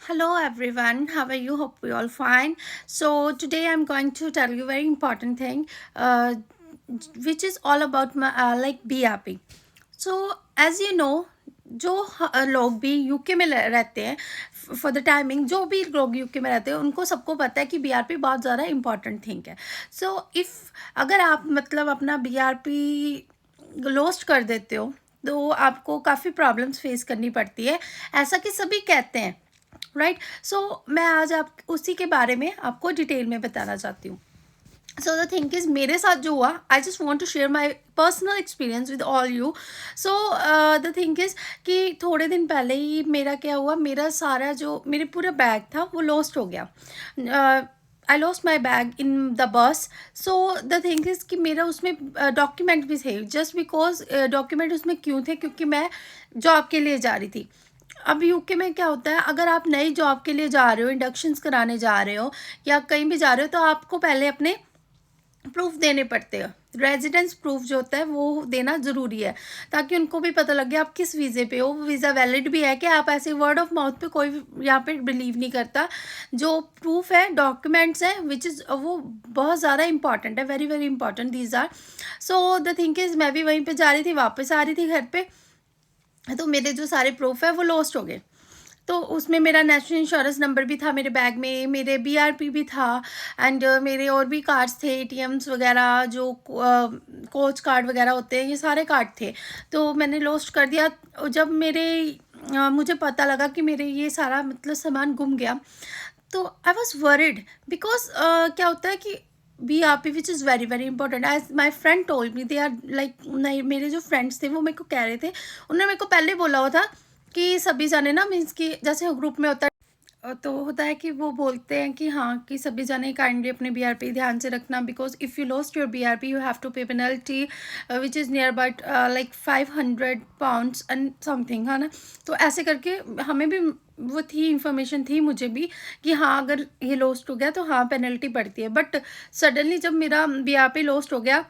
Hello everyone, how are you? Hope you all fine. So today I'm going to tell you very important thing, uh, which is all about my like BRP. So as you know, जो लोग भी UK में रहते हैं for the timing, जो भी लोग UK में रहते हैं उनको सबको पता है कि बीआरपी बहुत ज़्यादा इंपॉर्टेंट थिंग है. सो इफ़ अगर आप मतलब अपना बीआरपी लॉस्ट कर देते हो तो आपको काफ़ी प्रॉब्लम्स फेस करनी पड़ती है, ऐसा कि सभी कहते हैं, राइट. सो मैं आज आप उसी के बारे में आपको डिटेल में बताना चाहती हूँ. सो द थिंग इज मेरे साथ जो हुआ, I just want to share my personal experience with all you. So the thing is कि थोड़े दिन पहले ही मेरा क्या हुआ, मेरा सारा जो मेरे पूरा बैग था वो लॉस्ट हो गया. I lost my bag in the bus. So the thing is कि मेरा उसमें डॉक्यूमेंट भी थे, जस्ट बिकॉज डॉक्यूमेंट उसमें क्यों थे, क्योंकि मैं जॉब के लिए जा रही थी. अब यूके में क्या होता है, अगर आप नई जॉब के लिए जा रहे हो, इंडक्शंस कराने जा रहे हो या कहीं भी जा रहे हो, तो आपको पहले अपने प्रूफ देने पड़ते हैं. रेजिडेंस प्रूफ जो होता है वो देना ज़रूरी है, ताकि उनको भी पता लगे आप किस वीज़े पे हो, वीज़ा वैलिड भी है कि आप ऐसे वर्ड ऑफ माउथ पे कोई यहाँ पे बिलीव नहीं करता. जो प्रूफ है, डॉक्यूमेंट्स हैं, विच इज़ वो बहुत ज़्यादा इंपॉर्टेंट है, very very important these are. So the think is मैं भी वहीं पे जा रही थी, वापस आ रही थी घर पे, तो मेरे जो सारे प्रूफ है वो लॉस्ट हो गए. तो उसमें मेरा नेशनल इंश्योरेंस नंबर भी था मेरे बैग में, मेरे बीआरपी भी था, एंड मेरे और भी कार्ड्स थे, एटीएम्स वगैरह, जो कोच कार्ड वगैरह होते हैं, ये सारे कार्ड थे. तो मैंने लॉस्ट कर दिया. जब मुझे पता लगा कि मेरे ये सारा मतलब सामान गुम गया, तो आई वॉज वरिड. बिकॉज क्या होता है कि BRP which is very very important, as my friend told me, they are like, नहीं, मेरे जो फ्रेंड्स थे वो मेरे को कह रहे थे, उन्होंने मेरे को पहले बोला हुआ था कि सभी जाने ना, मीन्स कि जैसे ग्रुप में होता है, तो होता है कि वो बोलते हैं कि हाँ, कि सभी जाने काइंडली अपने बीआरपी ध्यान से रखना, because if you lost your BRP you have to pay penalty which is near about like £500 and something, है ना. तो ऐसे करके हमें भी वो थी, इंफॉर्मेशन थी मुझे भी कि हाँ, अगर ये लॉस्ट हो गया तो हाँ, पेनल्टी पड़ती है. बट सडनली जब मेरा बीआरपी लॉस्ट हो गया,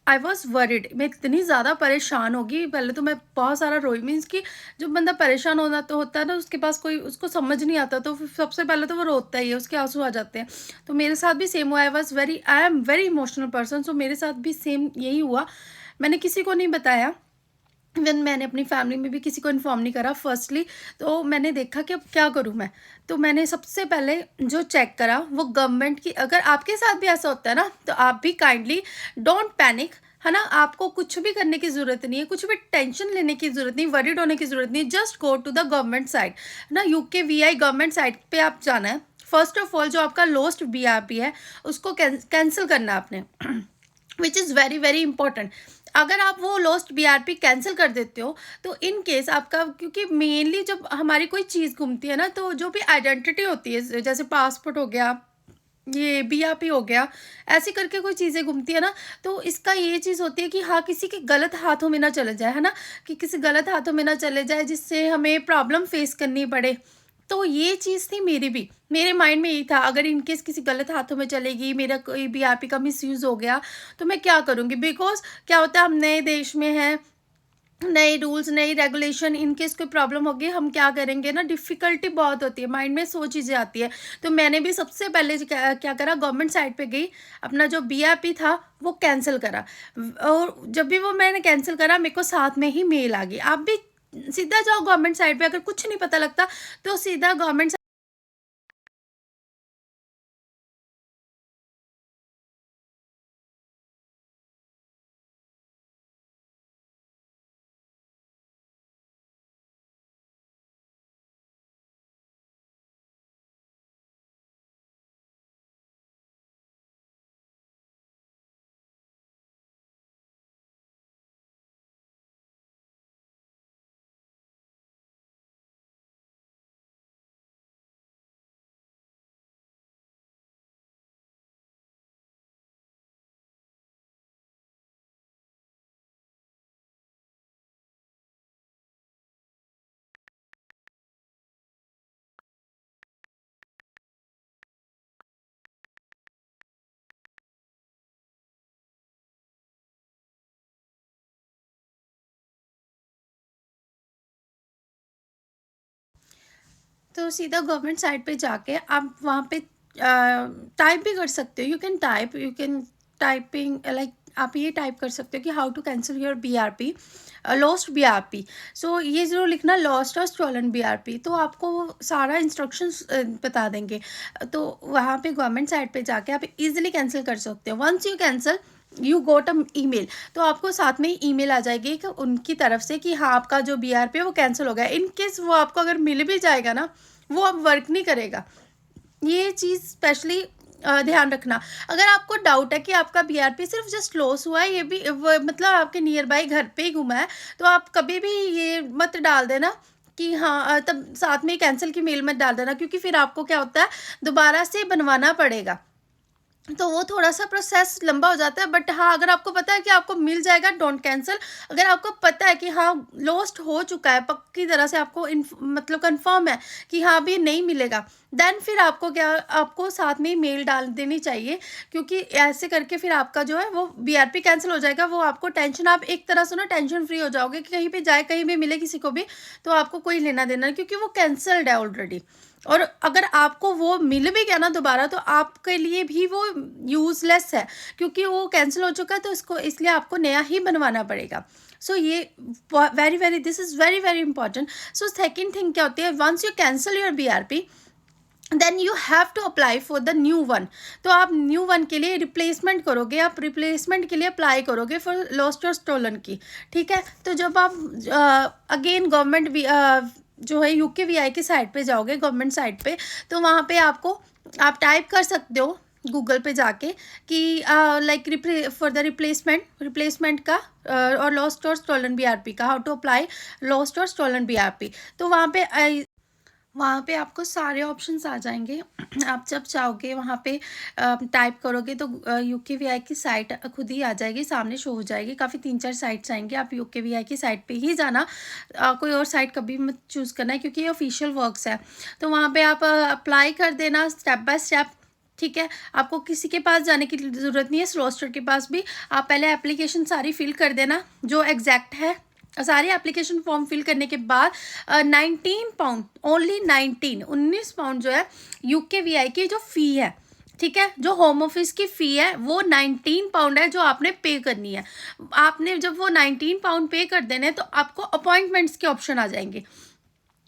आई वॉज वरिड. मैं इतनी ज़्यादा परेशान होगी, पहले तो मैं बहुत सारा रोई. मीन्स कि जब बंदा परेशान होना तो होता है ना, उसके पास कोई उसको समझ नहीं आता, तो फिर सबसे पहले तो वो रोता ही है, उसके आंसू आ जाते हैं. तो मेरे साथ भी सेम हुआ. I am very emotional person, so मेरे साथ भी सेम यही हुआ. मैंने किसी को नहीं बताया, इवन मैंने अपनी फैमिली में भी किसी को इन्फॉर्म नहीं करा फर्स्टली. तो मैंने देखा कि अब क्या करूँ मैं. तो मैंने सबसे पहले जो चेक करा वो गवर्नमेंट की. अगर आपके साथ भी ऐसा होता है ना, तो आप भी काइंडली डोंट पैनिक, है ना. आपको कुछ भी करने की ज़रूरत नहीं है, कुछ भी टेंशन लेने की ज़रूरत नहीं, वरीड होने की ज़रूरत नहीं. Just go to the government site, ना, यूके वीआई गवर्नमेंट साइट पे आप जाना है. फर्स्ट ऑफ ऑल जो आपका लॉस्ट बीआरपी है उसको कैंसिल करना है आपने, विच इज़ वेरी वेरी इंपॉर्टेंट. अगर आप वो लॉस्ट बीआरपी कैंसिल कर देते हो, तो इन केस आपका, क्योंकि मेनली जब हमारी कोई चीज़ घूमती है ना, तो जो भी आइडेंटिटी होती है, जैसे पासपोर्ट हो गया, ये बीआरपी हो गया, ऐसे करके कोई चीज़ें घूमती है ना, तो इसका ये चीज़ होती है कि हाँ, किसी के गलत हाथों में ना चले जाए, है ना, कि किसी गलत हाथों में ना चले जाए जिससे हमें प्रॉब्लम फेस करनी पड़े. तो ये चीज़ थी मेरी भी, मेरे माइंड में यही था, अगर इनकेस किसी गलत हाथों में चलेगी, मेरा कोई बीआरपी का मिसयूज़ हो गया, तो मैं क्या करूँगी. बिकॉज क्या होता है, हम नए देश में हैं, नए रूल्स, नई रेगुलेशन, इनकेस कोई प्रॉब्लम होगी हम क्या करेंगे ना, डिफ़िकल्टी बहुत होती है, माइंड में सौ चीज़ें आती है. तो मैंने भी सबसे पहले क्या क्या करा, गवर्नमेंट साइट पे गई, अपना जो बीआरपी था वो कैंसिल करा. और जब भी वो मैंने कैंसिल करा, मेरे को साथ में ही मेल आ गई. आप भी सीधा जाओ गवर्नमेंट साइट पे, अगर कुछ नहीं पता लगता तो सीधा गवर्नमेंट तो सीधा गवर्नमेंट साइट पे जाके आप वहाँ पे टाइप भी कर सकते हो। यू कैन टाइपिंग लाइक आप ये टाइप कर सकते हो कि how to cancel your BRP, lost BRP। सो ये ज़रूर लिखना, लॉस्ट और स्टॉलन BRP, तो आपको वो सारा इंस्ट्रक्शंस बता देंगे। तो वहाँ पे गवर्नमेंट साइट पे जाके आप इजीली कैंसिल कर सकते हो। Once you cancel, you got a email, तो आपको साथ में ही ईमेल आ जाएगी कि उनकी तरफ से कि हाँ आपका जो BRP है वो कैंसिल हो गया। इन केस वो आपको अगर मिल भी जाएगा ना, वो अब वर्क नहीं करेगा। ये चीज़ स्पेशली ध्यान रखना। अगर आपको डाउट है कि आपका BRP सिर्फ जस्ट लॉस हुआ है, ये भी मतलब आपके नियर बाई घर पे ही घुमा है, तो आप कभी भी ये मत डाल देना कि हाँ तब साथ में कैंसिल की मेल मत डाल देना, क्योंकि फिर आपको क्या होता है, दोबारा से बनवाना पड़ेगा। तो वो थोड़ा-सा प्रोसेस लंबा हो जाता है। बट हाँ, अगर आपको पता है कि आपको मिल जाएगा, डोंट कैंसल। अगर आपको पता है कि हाँ, लॉस्ट हो चुका है, पक्की तरह से आपको मतलब कन्फर्म है कि हाँ, अभी नहीं मिलेगा, देन फिर आपको क्या, आपको साथ में ही मेल डाल देनी चाहिए, क्योंकि ऐसे करके फिर आपका जो है वो BRP कैंसल हो जाएगा। वो आपको टेंशन, आप एक तरह से ना टेंशन फ्री हो जाओगे कि कहीं पे जाए, कहीं भी मिले किसी को भी, तो आपको कोई लेना देना नहीं, क्योंकि वो कैंसल्ड है ऑलरेडी। और अगर आपको वो मिल भी गया ना दोबारा, तो आपके लिए भी वो यूज़लेस है, क्योंकि वो कैंसिल हो चुका है, तो इसको इसलिए आपको नया ही बनवाना पड़ेगा। सो ये very this is very very important. So second thing क्या होती है, once you cancel your BRP, then you have to apply for the new one. तो आप न्यू वन के लिए रिप्लेसमेंट करोगे, आप रिप्लेसमेंट के लिए अप्लाई करोगे फॉर लॉस्ट और स्टोलन की। ठीक है, तो जब आप अगेन गवर्नमेंट जो है UKVI की साइट पे जाओगे, गवर्नमेंट साइट पे, तो वहाँ पे आपको, आप टाइप कर सकते हो गूगल पे जाके कि लाइक फॉर द रिप्लेसमेंट का और लॉस्ट और स्टोलन BRP का, हाउ टू अप्लाई लॉस्ट और स्टोलन BRP। तो वहाँ पे आपको सारे ऑप्शंस आ जाएंगे। आप जब चाहोगे वहाँ पे टाइप करोगे तो UKVI की साइट खुद ही आ जाएगी, सामने शो हो जाएगी। काफ़ी 3-4 साइट्स आएंगी, आप UKVI की साइट पे ही जाना, कोई और साइट कभी मत चूज़ करना है, क्योंकि ये ऑफिशियल वर्क्स है। तो वहाँ पे आप अप्लाई कर देना स्टेप बाय स्टेप। ठीक है, आपको किसी के पास जाने की ज़रूरत नहीं है, स्लॉस्टर के पास भी आप पहले एप्लीकेशन सारी फिल कर देना जो एग्जैक्ट है। सारी एप्लीकेशन फॉर्म फिल करने के बाद 19 पाउंड, ओनली 19 जो है UKVI की जो फ़ी है, ठीक है, जो होम ऑफिस की फ़ी है वो 19 पाउंड है, जो आपने पे करनी है। आपने जब वो 19 पाउंड पे कर देने, तो आपको अपॉइंटमेंट्स के ऑप्शन आ जाएंगे।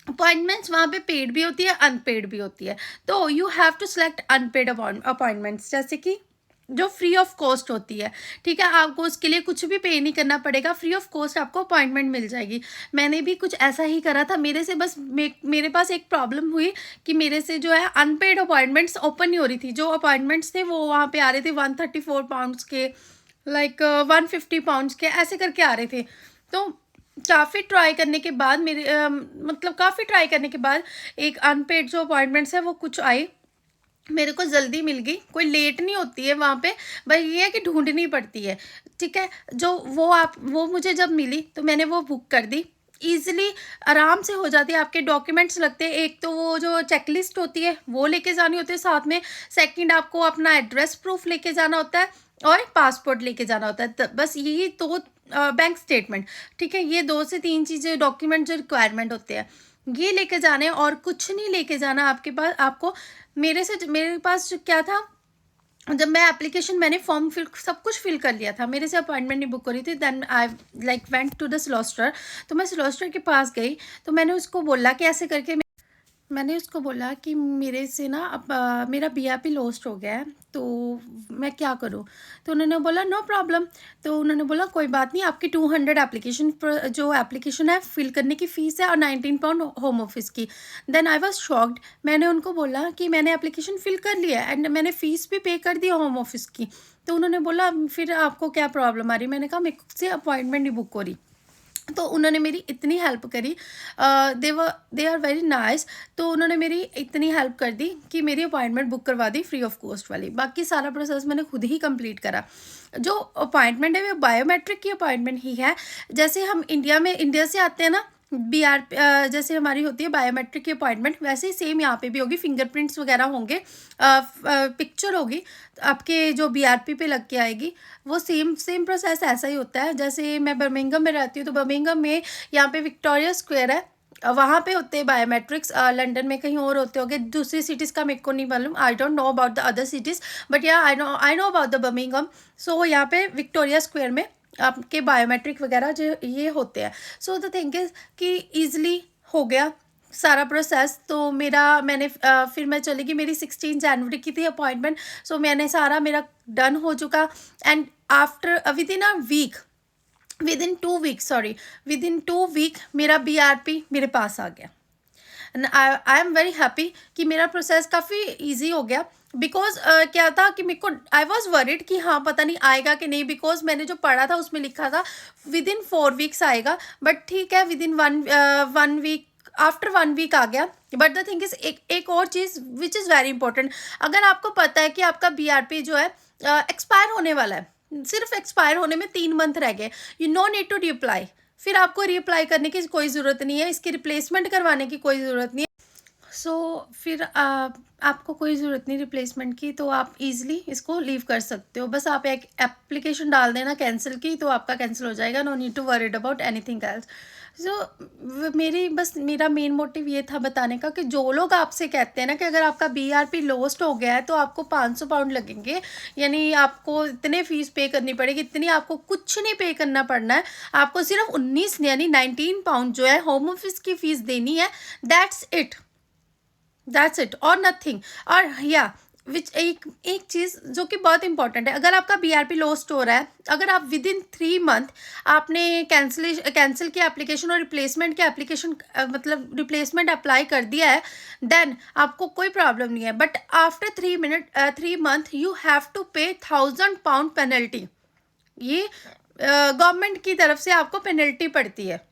अपॉइंटमेंट्स वहाँ पे पेड भी होती है, अनपेड भी होती है। तो you have to select unpaid appointments, जैसे कि जो फ्री ऑफ कॉस्ट होती है। ठीक है, आपको उसके लिए कुछ भी पे नहीं करना पड़ेगा, फ्री ऑफ कॉस्ट आपको अपॉइंटमेंट मिल जाएगी। मैंने भी कुछ ऐसा ही करा था, मेरे से बस मेरे पास एक प्रॉब्लम हुई कि मेरे से जो है अनपेड अपॉइंटमेंट्स ओपन नहीं हो रही थी। जो अपॉइंटमेंट्स थे वो वहाँ पे आ रहे थे 134 पाउंड्स के, लाइक 150 पाउंड्स के, ऐसे करके आ रहे थे। तो काफ़ी ट्राई करने के बाद मतलब काफ़ी ट्राई करने के बाद एक अनपेड जो अपॉइंटमेंट्स है वो कुछ आई, मेरे को जल्दी मिल गई। कोई लेट नहीं होती है वहाँ पे, भाई ये है कि ढूंढनी पड़ती है। ठीक है, जो वो मुझे जब मिली तो मैंने वो बुक कर दी, ईजिली आराम से हो जाती है। आपके डॉक्यूमेंट्स लगते हैं, एक तो वो जो चेकलिस्ट होती है वो लेके जानी होती है साथ में, सेकंड आपको अपना एड्रेस प्रूफ लेके जाना होता है, और पासपोर्ट लेके जाना होता है। बस यही दो, बैंक स्टेटमेंट, ठीक है, ये 2 से 3 चीज़ें डॉक्यूमेंट जो रिक्वायरमेंट होते हैं, ये लेके जाने, और कुछ नहीं लेके जाना आपके पास। आपको मेरे पास जो क्या था, जब मैं एप्लीकेशन, मैंने फॉर्म फिल सब कुछ फिल कर लिया था, मेरे से अपॉइंटमेंट नहीं बुक करी थी, then I like went to the स्लॉस्टर। तो मैं स्लॉस्टर के पास गई, तो मैंने उसको बोला कि ऐसे करके, मैंने उसको बोला कि मेरे से ना अब मेरा BRP लॉस्ट हो गया है, तो मैं क्या करूं। तो उन्होंने बोला नो प्रॉब्लम। तो उन्होंने बोला कोई बात नहीं, आपकी 200 जो एप्लीकेशन है फिल करने की फ़ीस है, और 19 पाउंड होम ऑफिस की। Then I was shocked. मैंने उनको बोला कि मैंने एप्लीकेशन फिल कर लिया है, एंड मैंने फ़ीस भी पे कर दी होम ऑफिस की। तो उन्होंने बोला फिर आपको क्या प्रॉब्लम आ रही। मैंने कहा मेरे से अपॉइंटमेंट नहीं बुक हो रही। तो उन्होंने मेरी इतनी हेल्प करी, दे आर वेरी नाइस। तो उन्होंने मेरी इतनी हेल्प कर दी कि मेरी अपॉइंटमेंट बुक करवा दी फ्री ऑफ कॉस्ट वाली। बाकी सारा प्रोसेस मैंने खुद ही कंप्लीट करा। जो अपॉइंटमेंट है वो बायोमेट्रिक की अपॉइंटमेंट ही है। जैसे हम इंडिया से आते हैं ना, जैसे हमारी होती है बायोमेट्रिक की अपॉइंटमेंट, वैसे ही सेम यहाँ पे भी होगी। फिंगरप्रिंट्स वगैरह होंगे, पिक्चर होगी आपके जो BRP पे लग के आएगी, वो सेम प्रोसेस ऐसा ही होता है। जैसे मैं बर्मिंघम में रहती हूँ, तो बर्मिंघम में यहाँ पे विक्टोरिया स्क्वायर है, वहाँ पे होते हैं बायोमेट्रिक्स, लंदन में कहीं और होते होंगे, दूसरी सिटीज़ का मेरे को नहीं मालूम, I don't know about the other cities, but yeah I know about the Birmingham. So यहाँ पे विक्टोरिया स्क्वायर में आपके बायोमेट्रिक वगैरह जो ये होते हैं। सो द थिंग इज़ कि ईजिली हो गया सारा प्रोसेस। तो मैंने फिर मैं चली गई, मेरी 16 जनवरी की थी अपॉइंटमेंट। सो मैंने सारा मेरा डन हो चुका, and after within 2 week मेरा BRP मेरे पास आ गया। And I am very happy कि मेरा प्रोसेस काफ़ी ईजी हो गया। बिकॉज क्या था कि मेरे को आई वॉज वरिड कि हाँ पता नहीं आएगा कि नहीं, बिकॉज मैंने जो पढ़ा था उसमें लिखा था विद इन 4 वीक्स आएगा, बट ठीक है within 1 week, after 1 week आ गया। बट द थिंग इज एक और चीज़ विच इज़ वेरी इंपॉर्टेंट, अगर आपको पता है कि आपका BRP जो है एक्सपायर होने वाला है, सिर्फ एक्सपायर होने में 3 मंथ रह गए, यू नो नीड टू रिअप्लाई, फिर आपको रिअप्लाई करने की कोई ज़रूरत नहीं है, इसकी रिप्लेसमेंट करवाने की कोई ज़रूरत नहीं है। सो फिर आपको कोई ज़रूरत नहीं रिप्लेसमेंट की, तो आप इजीली इसको लीव कर सकते हो। बस आप एक एप्लीकेशन डाल देना कैंसिल की, तो आपका कैंसिल हो जाएगा, no need to worried about anything else. So मेरा मेन मोटिव ये था बताने का कि जो लोग आपसे कहते हैं ना कि अगर आपका BRP लॉस्ट हो गया है तो आपको 500 पाउंड लगेंगे, यानी आपको इतने फीस पे करनी पड़ेगी, इतनी आपको कुछ नहीं पे करना पड़ना है, आपको सिर्फ 19 यानी 19 पाउंड जो है होम ऑफिस की फ़ीस देनी है, दैट्स इट और नथिंग। और या एक चीज़ जो कि बहुत इंपॉर्टेंट है, अगर आपका BRP लॉस्ट हो रहा है, अगर आप विद इन 3 मंथ आपने कैंसिल की एप्लीकेशन और रिप्लेसमेंट की एप्लीकेशन मतलब रिप्लेसमेंट अप्लाई कर दिया है, देन आपको कोई प्रॉब्लम नहीं है। But after 3 month you have to pay 1000 pound penalty. ये गवर्नमेंट की तरफ से आपको पेनल्टी पड़ती है,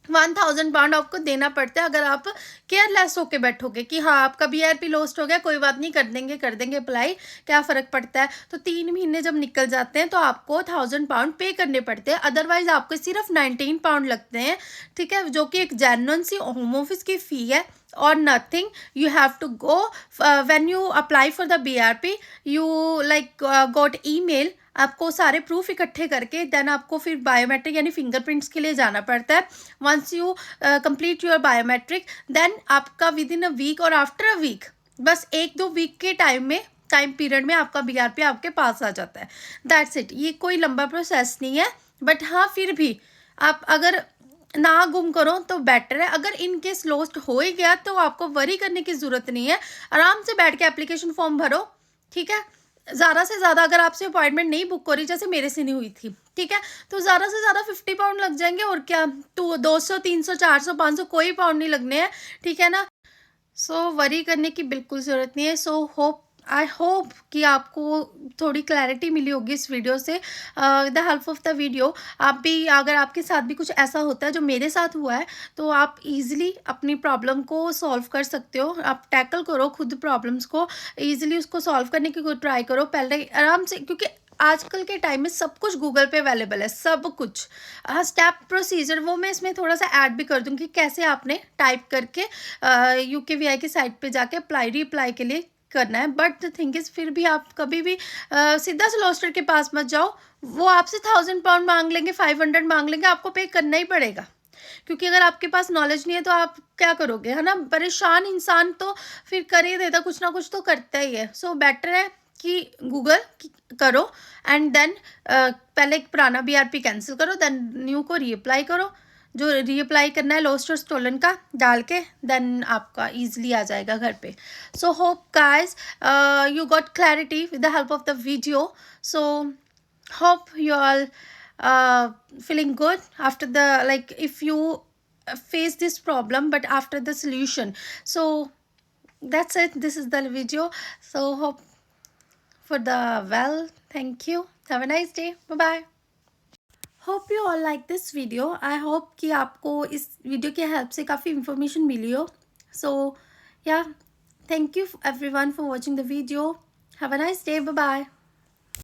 1000 पाउंड आपको देना पड़ता है अगर आप केयरलेस होके बैठोगे कि हाँ आपका BRP लॉस्ट हो गया, कोई बात नहीं, कर देंगे अप्लाई, क्या फ़र्क पड़ता है। तो 3 महीने जब निकल जाते हैं तो आपको 1000 पाउंड पे करने पड़ते हैं, अदरवाइज आपको सिर्फ 19 पाउंड लगते हैं, ठीक है, जो कि एक जेन्युइन सी होम ऑफिस की फ़ी है और nothing. You have to go when you apply for the BRP, you like got email, आपको सारे प्रूफ इकट्ठे करके देन आपको फिर बायोमेट्रिक यानी फिंगरप्रिंट्स के लिए जाना पड़ता है। Once you complete your biometric, then आपका विद इन अ वीक और आफ्टर अ वीक, बस 1-2 वीक के टाइम पीरियड में आपका BRP आपके पास आ जाता है। दैट्स इट, ये कोई लंबा प्रोसेस नहीं है, बट हाँ फिर भी आप अगर ना गुम करो तो बेटर है। अगर इन केस लॉस्ट हो ही गया तो आपको वरी करने की ज़रूरत नहीं है, आराम से बैठ के एप्लीकेशन फॉर्म भरो, ठीक है। ज़्यादा से ज़्यादा अगर आपसे अपॉइंटमेंट नहीं बुक हो रही, जैसे मेरे से नहीं हुई थी, ठीक है, तो ज़्यादा से ज़्यादा 50 पाउंड लग जाएंगे, और क्या, तो 200 300 400 500 कोई पाउंड नहीं लगने हैं, ठीक है ना। सो वरी करने की बिल्कुल ज़रूरत नहीं है। सो आई होप कि आपको थोड़ी क्लैरिटी मिली होगी इस वीडियो से, with the help of the video. आप भी, अगर आपके साथ भी कुछ ऐसा होता है जो मेरे साथ हुआ है, तो आप इजीली अपनी प्रॉब्लम को सॉल्व कर सकते हो। आप टैकल करो खुद प्रॉब्लम्स को, इजीली उसको सॉल्व करने की ट्राई करो पहले आराम से, क्योंकि आजकल के टाइम में सब कुछ गूगल पे अवेलेबल है, सब कुछ स्टेप प्रोसीजर, वो मैं इसमें थोड़ा सा ऐड भी कर दूँगी कैसे आपने टाइप करके UKVI की साइट पे जाके रीअप्लाई के लिए करना है। बट द थिंग इज़ फिर भी आप कभी भी सीधा सॉलिसिटर के पास मत जाओ, वो आपसे 1000 पाउंड मांग लेंगे, 500 मांग लेंगे, आपको पे करना ही पड़ेगा, क्योंकि अगर आपके पास नॉलेज नहीं है तो आप क्या करोगे, है ना। परेशान इंसान तो फिर कर ही देता, कुछ ना कुछ तो करता ही है। सो बेटर है कि गूगल करो एंड देन पहले एक पुराना BRP कैंसिल करो, देन न्यू को रीअप्लाई करो, जो रीअप्लाई करना है लॉस्ट और स्टोलन का डाल के, देन आपका ईजिली आ जाएगा घर पे। So hope guys you got clarity with the help of the video. So hope you all feeling good after the, like, if you face this problem but after the solution. So that's it, this is the video. So hope for the well, thank you, have a nice day, bye bye. Hope you all like this video. I hope कि आपको इस video की help से काफ़ी information मिली हो। So yeah thank you everyone for watching the video, have a nice day, bye bye.